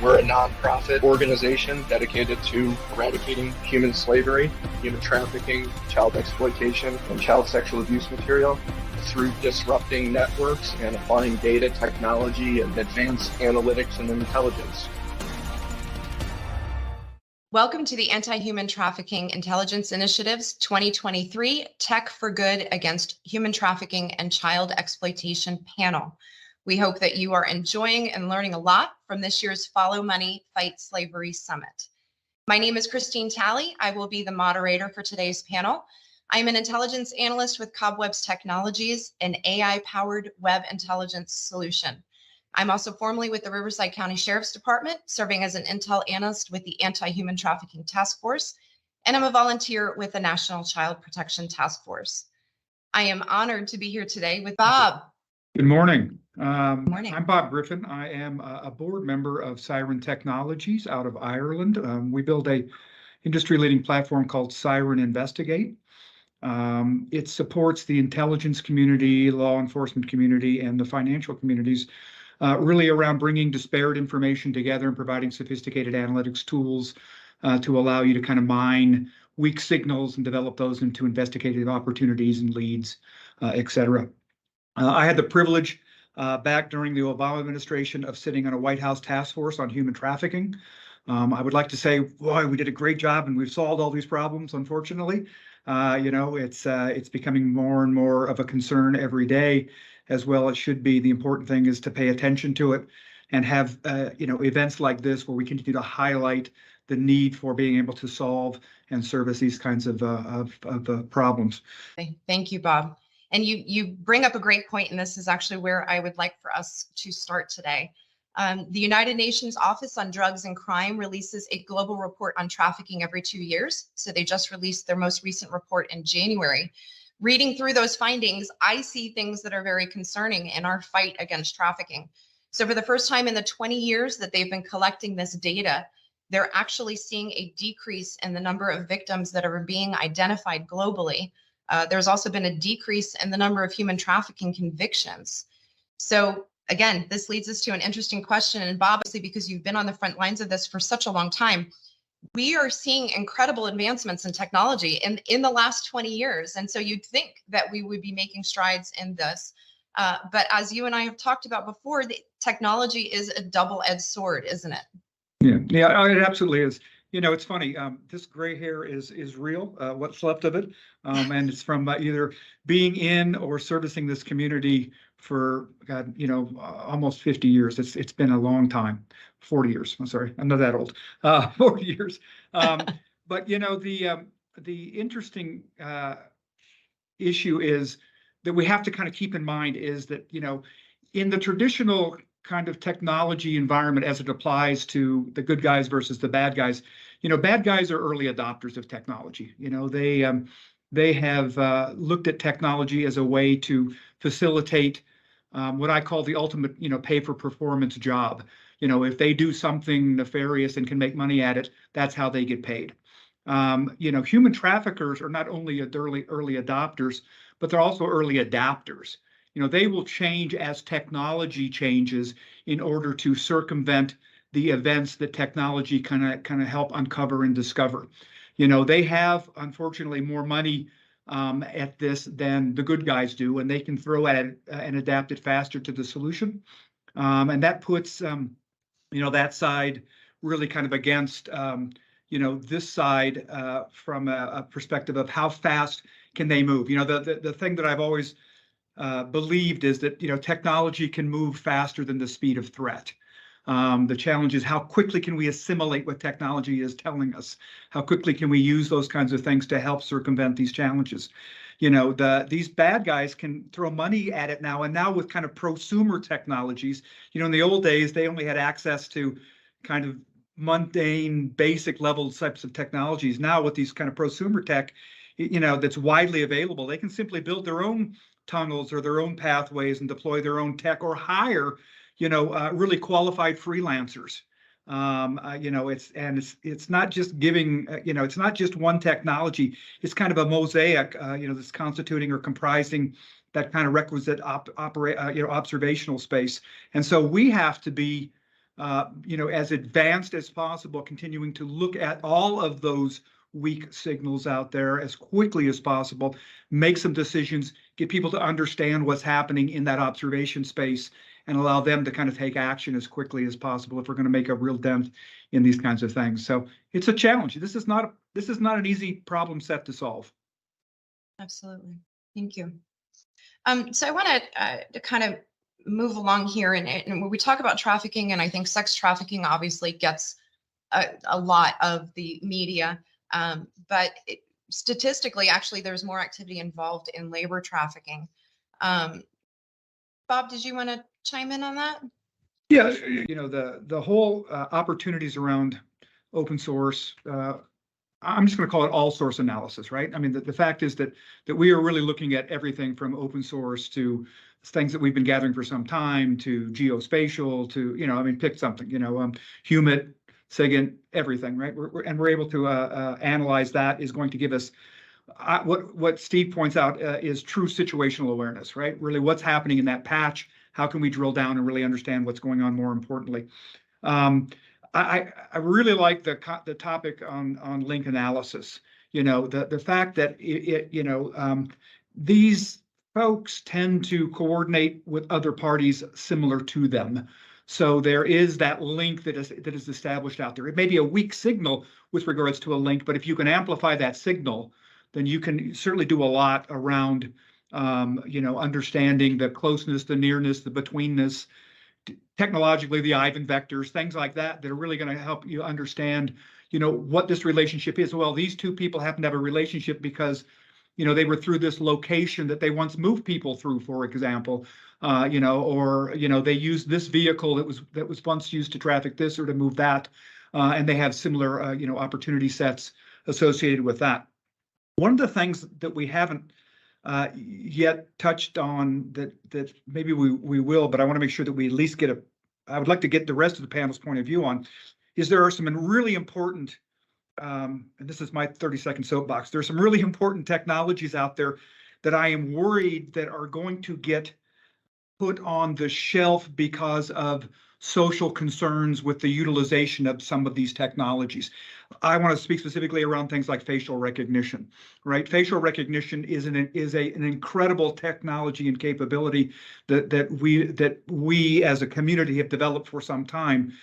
We're a nonprofit organization dedicated to eradicating human slavery, human trafficking, child exploitation, and child sexual abuse material through disrupting networks and applying data technology and advanced analytics and intelligence. Welcome to the Anti-Human Trafficking Intelligence Initiative's 2023 Tech for Good Against Human Trafficking and Child Exploitation panel. We hope that you are enjoying and learning a lot from this year's Follow Money, Fight Slavery Summit. My name is Christine Talley. I will be the moderator for today's panel. I'm an intelligence analyst with Cobwebs Technologies, an AI-powered web intelligence solution. I'm also formerly with the Riverside County Sheriff's Department, serving as an intel analyst with the Anti-Human Trafficking Task Force, and I'm a volunteer with the National Child Protection Task Force. I am honored to be here today with Bob. Good morning. Morning. I'm Bob Griffin. I am a board member of Siren Technologies out of Ireland. We build a industry-leading platform called Siren Investigate. It supports the intelligence community, law enforcement community, and the financial communities, really around bringing disparate information together and providing sophisticated analytics tools to allow you to kind of mine weak signals and develop those into investigative opportunities and leads, et cetera. I had the privilege back during the Obama administration of sitting on a White House task force on human trafficking. I would like to say, boy, we did a great job and we've solved all these problems. Unfortunately, it's becoming more and more of a concern every day, as well. It should be. The important thing is to pay attention to it and have events like this where we continue to highlight the need for being able to solve and service these kinds of problems. Thank you, Bob. And you bring up a great point, and this is actually where I would like for us to start today. The United Nations Office on Drugs and Crime releases a global report on trafficking every 2 years. So they just released their most recent report in January. Reading through those findings, I see things that are very concerning in our fight against trafficking. So for the first time in the 20 years that they've been collecting this data, they're actually seeing a decrease in the number of victims that are being identified globally. There's also been a decrease in the number of human trafficking convictions. So again, this leads us to an interesting question. And Bob, obviously, because you've been on the front lines of this for such a long time, we are seeing incredible advancements in technology in the last 20 years. And so you'd think that we would be making strides in this. But as you and I have talked about before, the technology is a double-edged sword, isn't it? Yeah, it absolutely is. You know, it's funny, this gray hair is real, what's left of it. And it's from either being in or servicing this community for, God, almost 50 years. It's been a long time, 40 years. I'm sorry, I'm not that old, 40 years. But, the interesting issue is that we have to kind of keep in mind is that, in the traditional kind of technology environment as it applies to the good guys versus the bad guys, bad guys are early adopters of technology. They have looked at technology as a way to facilitate what I call the ultimate, pay for performance job. If they do something nefarious and can make money at it, that's how they get paid. Human traffickers are not only early adopters, but they're also early adapters. They will change as technology changes in order to circumvent the events that technology kind of help uncover and discover. They have, unfortunately, more money at this than the good guys do, and they can throw at it and adapt it faster to the solution. And that puts, that side really kind of against, this side from a perspective of how fast can they move. The thing that I've always believed is that technology can move faster than the speed of threat. The challenge is how quickly can we assimilate what technology is telling us? How quickly can we use those kinds of things to help circumvent these challenges? These bad guys can throw money at it now, and now with kind of prosumer technologies. In the old days, they only had access to kind of mundane, basic level types of technologies. Now with these kind of prosumer tech, that's widely available, they can simply build their own tunnels or their own pathways and deploy their own tech or hire, really qualified freelancers. It's not just giving, it's not just one technology. It's kind of a mosaic, that's constituting or comprising that kind of requisite observational space. And so we have to be as advanced as possible, continuing to look at all of those weak signals out there as quickly as possible, make some decisions, get people to understand what's happening in that observation space, and allow them to kind of take action as quickly as possible if we're going to make a real dent in these kinds of things. So it's a challenge. This is not an easy problem set to solve. Absolutely. Thank you. So I want to kind of move along here, and when we talk about trafficking, and I think sex trafficking obviously gets a lot of the media, but statistically, actually, there's more activity involved in labor trafficking. Bob, did you want to chime in on that? Yeah, the whole opportunities around open source. I'm just going to call it all source analysis, right? I mean, the fact is that we are really looking at everything from open source to things that we've been gathering for some time to geospatial to, pick something, humid, SIGINT, everything, right? We're able to analyze that is going to give us what Steve points out is true situational awareness, right? Really what's happening in that patch. How can we drill down and really understand what's going on more importantly? I really like the topic on link analysis. The fact that these folks tend to coordinate with other parties similar to them. So there is that link that is established out there. It may be a weak signal with regards to a link, but if you can amplify that signal, then you can certainly do a lot around understanding the closeness, the nearness, the betweenness, technologically, the Ivan vectors, things like that are really going to help you understand, what this relationship is. Well, these two people happen to have a relationship because, they were through this location that they once moved people through, for example, or they used this vehicle that was once used to traffic this or to move that, and they have similar, opportunity sets associated with that. One of the things that we haven't yet touched on that maybe we will, but I want to make sure that we at least I would like to get the rest of the panel's point of view on, is there are some really important, and this is my 30-second soapbox, there's some really important technologies out there that I am worried that are going to get put on the shelf because of social concerns with the utilization of some of these technologies. I want to speak specifically around things like facial recognition, right? Facial recognition is an incredible technology and capability that we as a community have developed for some time.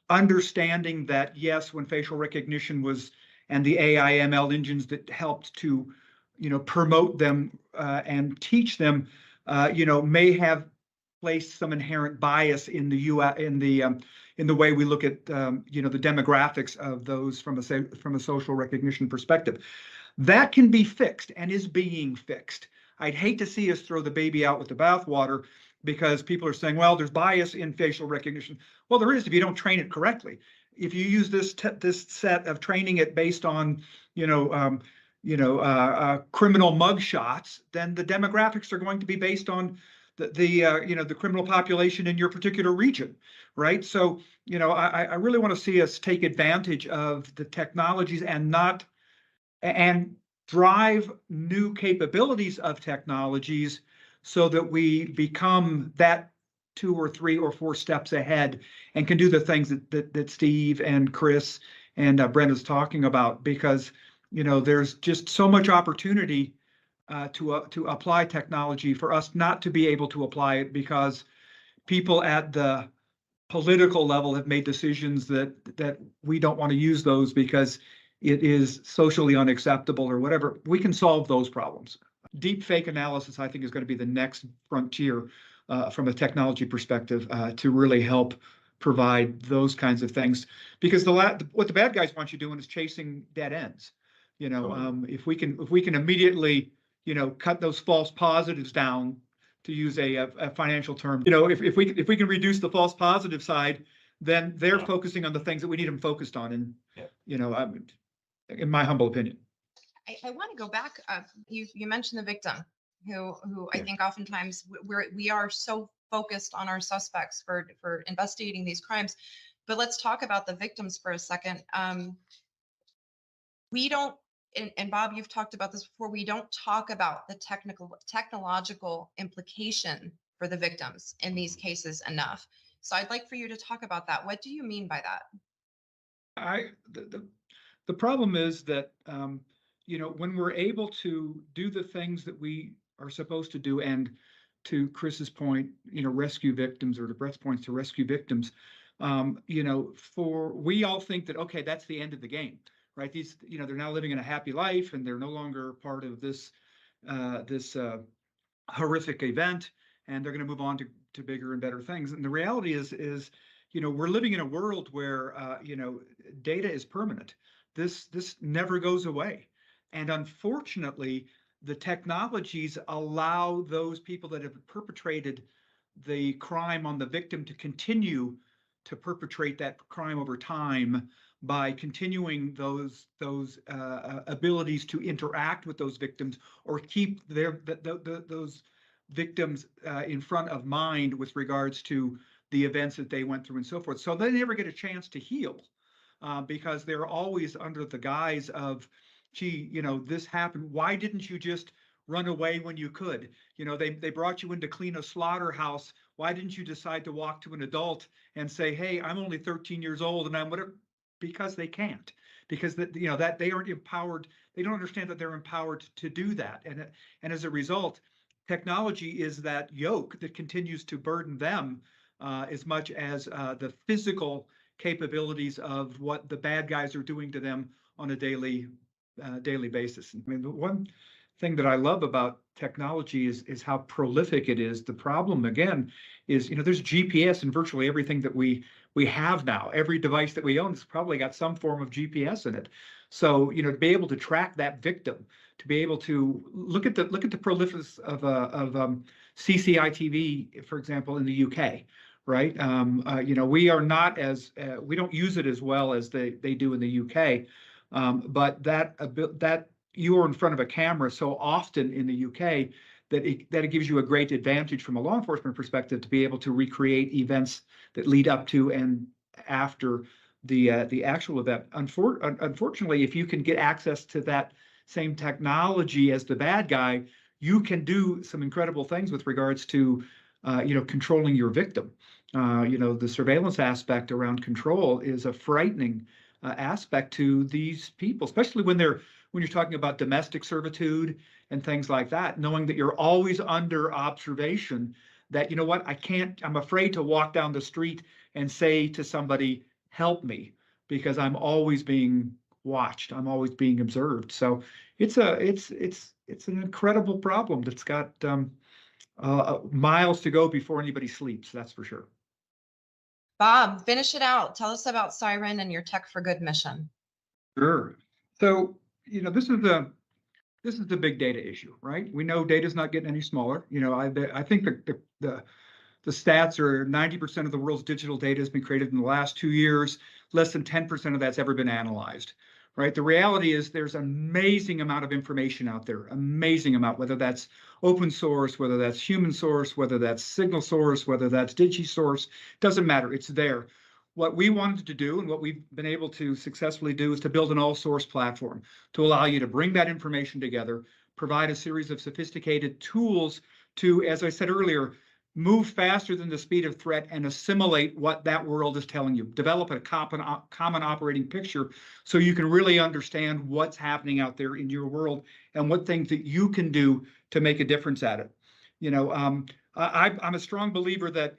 Understanding that, yes, when facial recognition was, and the AI ML engines that helped to, promote them and teach them, may have placed some inherent bias in the in the way we look at the demographics of those from a social recognition perspective. That can be fixed and is being fixed. I'd hate to see us throw the baby out with the bathwater because people are saying, well, there's bias in facial recognition. Well, there is if you don't train it correctly. If you use this set of training it based on criminal mugshots, then the demographics are going to be based on the criminal population in your particular region, right? So I really want to see us take advantage of the technologies and drive new capabilities of technologies so that we become that 2 or 3 or 4 steps ahead and can do the things that Steve and Chris and Brenda's talking about, because there's just so much opportunity to apply technology for us not to be able to apply it because people at the political level have made decisions that we don't want to use those because it is socially unacceptable or whatever. We can solve those problems. Deep fake analysis, I think, is going to be the next frontier from a technology perspective to really help provide those kinds of things, because what the bad guys want you doing is chasing dead ends. If we can immediately cut those false positives down, to use a financial term. If we can reduce the false positive side, then they're focusing on the things that we need them focused on. And in my humble opinion. I want to go back. You mentioned the victim, who I think oftentimes we are so focused on our suspects for investigating these crimes, but let's talk about the victims for a second. We don't, and Bob, you've talked about this before, we don't talk about the technological implication for the victims in these cases enough. So I'd like for you to talk about that. What do you mean by that? The problem is that, when we're able to do the things that we are supposed to do, and to Chris's point, rescue victims, or to Brett's points, to rescue victims, we all think that, okay, that's the end of the game, right? These, they're now living in a happy life, and they're no longer part of this horrific event, and they're going to move on to bigger and better things. And the reality is, we're living in a world where, data is permanent. This never goes away. And unfortunately, the technologies allow those people that have perpetrated the crime on the victim to continue to perpetrate that crime over time by continuing those abilities to interact with those victims, or keep those victims in front of mind with regards to the events that they went through and so forth. So they never get a chance to heal, because they're always under the guise of, gee, this happened. Why didn't you just run away when you could? They brought you in to clean a slaughterhouse. Why didn't you decide to walk to an adult and say, hey, I'm only 13 years old and I'm whatever? Because they can't, because that they aren't empowered. They don't understand that they're empowered to do that. And as a result, technology is that yoke that continues to burden them, as much as the physical capabilities of what the bad guys are doing to them on a daily basis. I mean, the one thing that I love about technology is how prolific it is. The problem, again, is, there's GPS in virtually everything that we have now. Every device that we own has probably got some form of GPS in it. So, to be able to track that victim, to be able to look at the proliferance of CCITV, for example, in the UK, right? We are not as we don't use it as well as they do in the UK, but that you are in front of a camera so often in the UK that it gives you a great advantage from a law enforcement perspective to be able to recreate events that lead up to and after the actual event. Unfortunately, if you can get access to that same technology as the bad guy, you can do some incredible things with regards to controlling your victim. The surveillance aspect around control is a frightening aspect to these people, especially when you're talking about domestic servitude and things like that, knowing that you're always under observation, that, I'm afraid to walk down the street and say to somebody, help me, because I'm always being watched. I'm always being observed. So it's an incredible problem that's got miles to go before anybody sleeps. That's for sure. Bob, finish it out. Tell us about Siren and your Tech for Good mission. Sure. So, this is the big data issue, right? We know data is not getting any smaller. I think the stats are 90% of the world's digital data has been created in the last 2 years. Less than 10% of that's ever been analyzed, right? The reality is there's an amazing amount of information out there, amazing amount, whether that's open source, whether that's human source, whether that's signal source, whether that's DigiSource, doesn't matter, it's there. What we wanted to do, and what we've been able to successfully do, is to build an all-source platform to allow you to bring that information together, provide a series of sophisticated tools to, as I said earlier, move faster than the speed of threat and assimilate what that world is telling you. Develop a common operating picture so you can really understand what's happening out there in your world and what things that you can to make a difference at it. I'm a strong believer that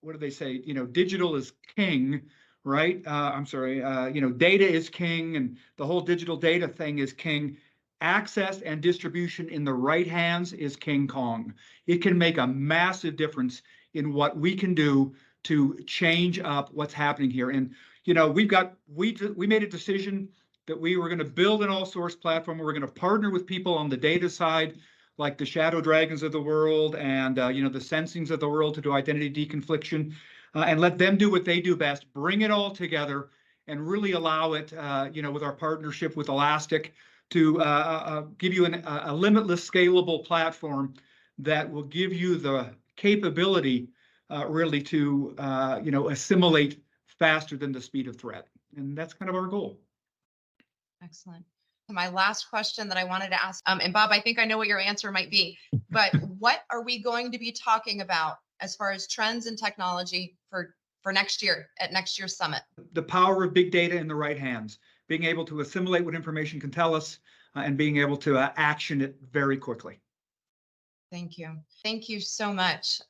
what do they say? Digital is king, right? Data is king, and the whole digital data thing is king. Access and distribution in the right hands is King Kong. It can make a massive difference in what we can do to change up what's happening here. And we made a decision that we were going to build an all-source platform. We're going to partner with people on the data side, like the Shadow Dragons of the world and the Sensings of the world, to do identity deconfliction, and let them do what they do best. Bring it all together and really allow it, with our partnership with Elastic, to give you a limitless, scalable platform that will give you the capability really to assimilate faster than the speed of threat. And that's kind of our goal. Excellent. My last question that I wanted to ask, and Bob, I think I know what your answer might be, but what are we going to be talking about as far as trends in technology for for next year at next year's summit? The power of big data in the right hands, being able to assimilate what information can tell us and being able to action it very quickly. Thank you. Thank you so much.